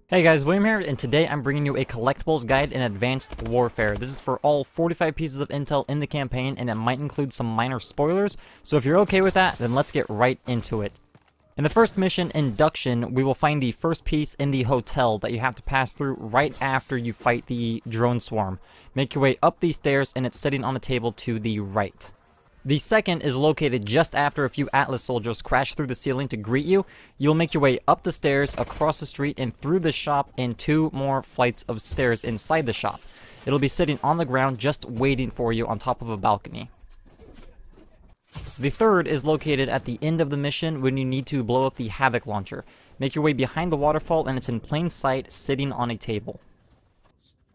Hey guys, William here, and today I'm bringing you a collectibles guide in Advanced Warfare. This is for all 45 pieces of intel in the campaign, and it might include some minor spoilers, so if you're okay with that, then let's get right into it. In the first mission, Induction, we will find the first piece in the hotel that you have to pass through right after you fight the drone swarm. Make your way up these stairs, and it's sitting on a table to the right. The second is located just after a few Atlas soldiers crash through the ceiling to greet you. You'll make your way up the stairs, across the street, and through the shop, and 2 more flights of stairs inside the shop. It'll be sitting on the ground just waiting for you on top of a balcony. The third is located at the end of the mission when you need to blow up the Havoc launcher. Make your way behind the waterfall, and it's in plain sight sitting on a table.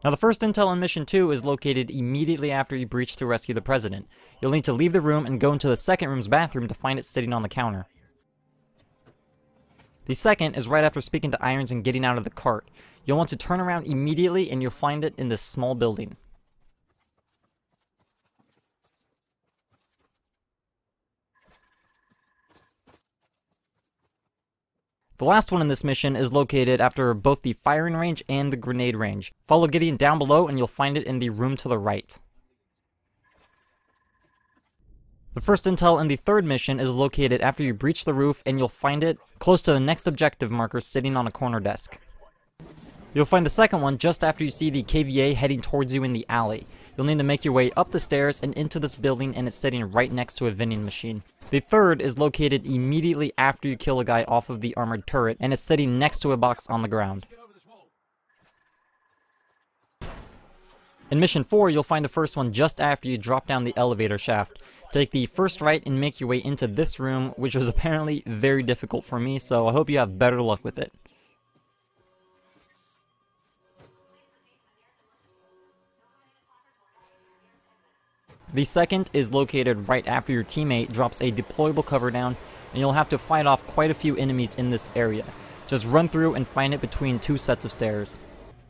Now, the first intel in Mission 2 is located immediately after you breach to rescue the President. You'll need to leave the room and go into the second room's bathroom to find it sitting on the counter. The second is right after speaking to Irons and getting out of the cart. You'll want to turn around immediately and you'll find it in this small building. The last one in this mission is located after both the firing range and the grenade range. Follow Gideon down below and you'll find it in the room to the right. The first intel in the third mission is located after you breach the roof, and you'll find it close to the next objective marker sitting on a corner desk. You'll find the second one just after you see the KVA heading towards you in the alley. You'll need to make your way up the stairs and into this building, and it's sitting right next to a vending machine. The third is located immediately after you kill a guy off of the armored turret, and it's sitting next to a box on the ground. In Mission 4, you'll find the first one just after you drop down the elevator shaft. Take the first right and make your way into this room, which was apparently very difficult for me, so I hope you have better luck with it. The second is located right after your teammate drops a deployable cover down, and you'll have to fight off quite a few enemies in this area. Just run through and find it between 2 sets of stairs.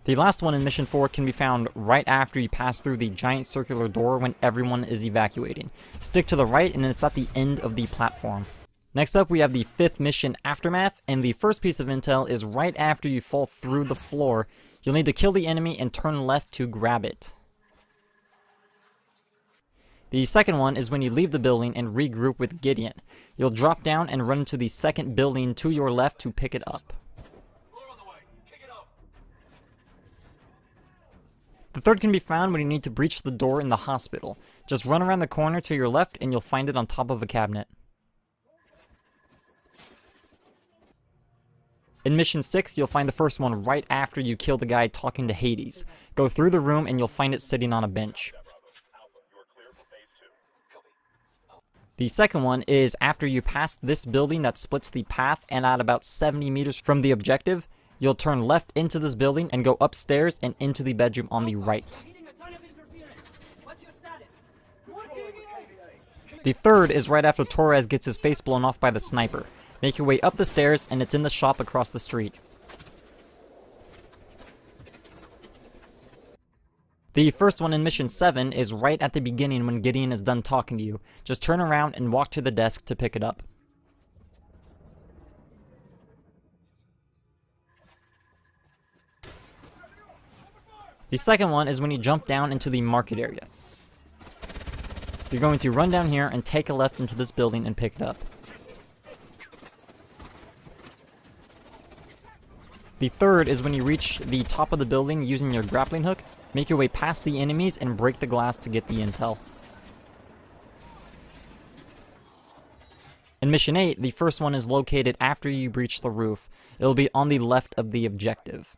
The last one in Mission 4 can be found right after you pass through the giant circular door when everyone is evacuating. Stick to the right and it's at the end of the platform. Next up, we have the 5th mission, Aftermath, and the first piece of intel is right after you fall through the floor. You'll need to kill the enemy and turn left to grab it. The second one is when you leave the building and regroup with Gideon. You'll drop down and run to the second building to your left to pick it up. The third can be found when you need to breach the door in the hospital. Just run around the corner to your left and you'll find it on top of a cabinet. In Mission 6, you'll find the first one right after you kill the guy talking to Hades. Go through the room and you'll find it sitting on a bench. The second one is after you pass this building that splits the path, and at about 70 meters from the objective, you'll turn left into this building and go upstairs and into the bedroom on the right. The third is right after Torres gets his face blown off by the sniper. Make your way up the stairs and it's in the shop across the street. The first one in Mission 7 is right at the beginning when Gideon is done talking to you. Just turn around and walk to the desk to pick it up. The second one is when you jump down into the market area. You're going to run down here and take a left into this building and pick it up. The third is when you reach the top of the building using your grappling hook. Make your way past the enemies and break the glass to get the intel. In Mission 8, the first one is located after you breach the roof. It'll be on the left of the objective.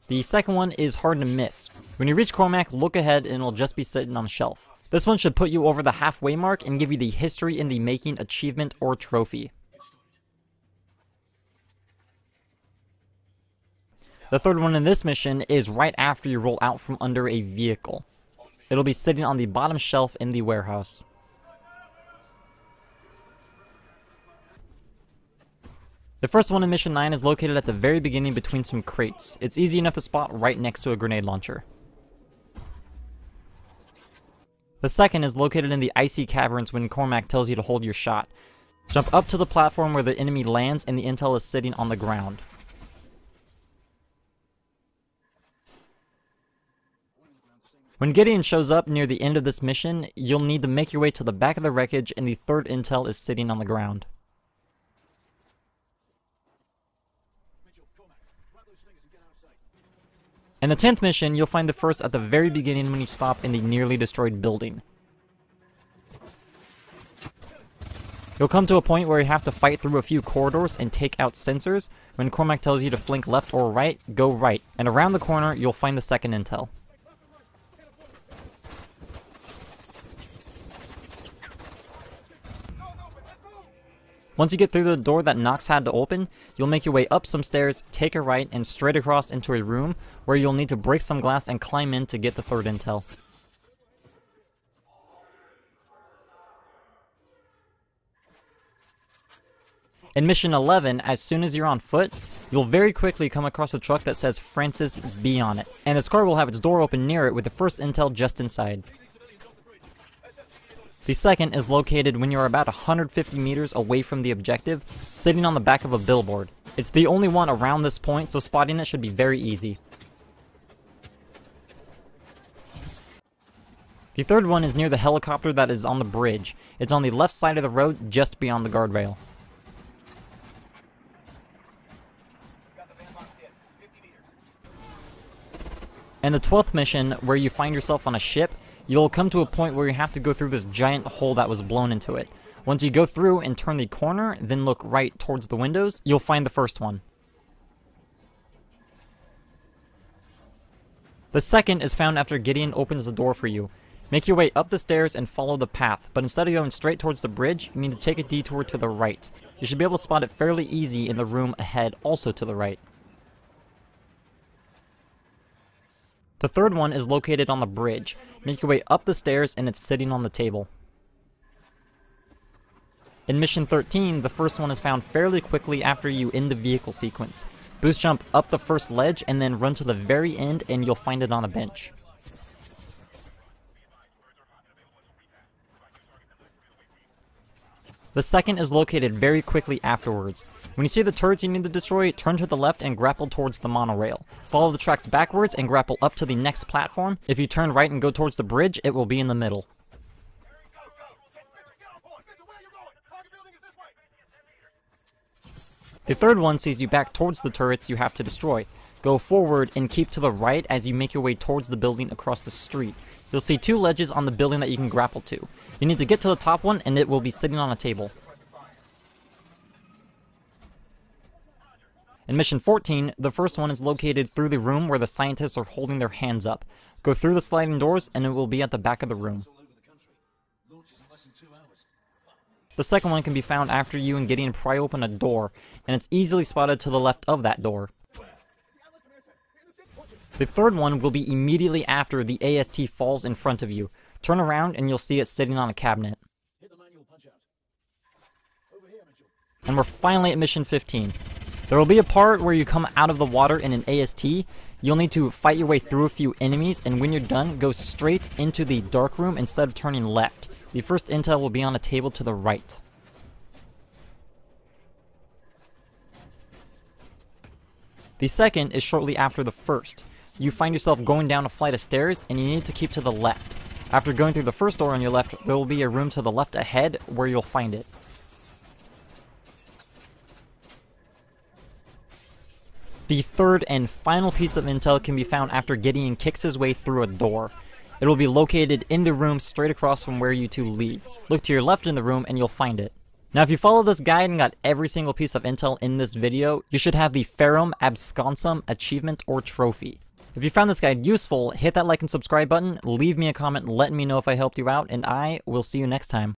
The second one is hard to miss. When you reach Cormac, look ahead and it'll just be sitting on a shelf. This one should put you over the halfway mark and give you the History in the Making achievement or trophy. The third one in this mission is right after you roll out from under a vehicle. It'll be sitting on the bottom shelf in the warehouse. The first one in Mission 9 is located at the very beginning between some crates. It's easy enough to spot right next to a grenade launcher. The second is located in the icy caverns when Cormac tells you to hold your shot. Jump up to the platform where the enemy lands and the intel is sitting on the ground. When Gideon shows up near the end of this mission, you'll need to make your way to the back of the wreckage and the third intel is sitting on the ground. In the 10th mission, you'll find the first at the very beginning when you stop in the nearly destroyed building. You'll come to a point where you have to fight through a few corridors and take out sensors. When Cormac tells you to flank left or right, go right. And around the corner, you'll find the second intel. Once you get through the door that Nox had to open, you'll make your way up some stairs, take a right, and straight across into a room where you'll need to break some glass and climb in to get the third intel. In Mission 11, as soon as you're on foot, you'll very quickly come across a truck that says Francis B on it, and this car will have its door open near it with the first intel just inside. The second is located when you're about 150 meters away from the objective, sitting on the back of a billboard. It's the only one around this point, so spotting it should be very easy. The third one is near the helicopter that is on the bridge. It's on the left side of the road, just beyond the guardrail. In the 12th mission, where you find yourself on a ship, you'll come to a point where you have to go through this giant hole that was blown into it. Once you go through and turn the corner, then look right towards the windows, you'll find the first one. The second is found after Gideon opens the door for you. Make your way up the stairs and follow the path, but instead of going straight towards the bridge, you need to take a detour to the right. You should be able to spot it fairly easy in the room ahead, also to the right. The third one is located on the bridge. Make your way up the stairs and it's sitting on the table. In Mission 13, the first one is found fairly quickly after you end the vehicle sequence. Boost jump up the first ledge and then run to the very end and you'll find it on a bench. The second is located very quickly afterwards. When you see the turrets you need to destroy, turn to the left and grapple towards the monorail. Follow the tracks backwards and grapple up to the next platform. If you turn right and go towards the bridge, it will be in the middle. The third one sees you back towards the turrets you have to destroy. Go forward and keep to the right as you make your way towards the building across the street. You'll see two ledges on the building that you can grapple to. You need to get to the top one and it will be sitting on a table. In Mission 14, the first one is located through the room where the scientists are holding their hands up. Go through the sliding doors and it will be at the back of the room. The second one can be found after you and Gideon pry open a door, and it's easily spotted to the left of that door. The third one will be immediately after the AST falls in front of you. Turn around and you'll see it sitting on a cabinet. And we're finally at Mission 15. There will be a part where you come out of the water in an AST. You'll need to fight your way through a few enemies, and when you're done, go straight into the dark room instead of turning left. The first intel will be on a table to the right. The second is shortly after the first. You find yourself going down a flight of stairs and you need to keep to the left. After going through the first door on your left, there will be a room to the left ahead where you'll find it. The third and final piece of intel can be found after Gideon kicks his way through a door. It will be located in the room straight across from where you two leave. Look to your left in the room and you'll find it. Now if you follow this guide and got every single piece of intel in this video, you should have the Ferrum Absconsum achievement or trophy. If you found this guide useful, hit that like and subscribe button, leave me a comment letting me know if I helped you out, and I will see you next time.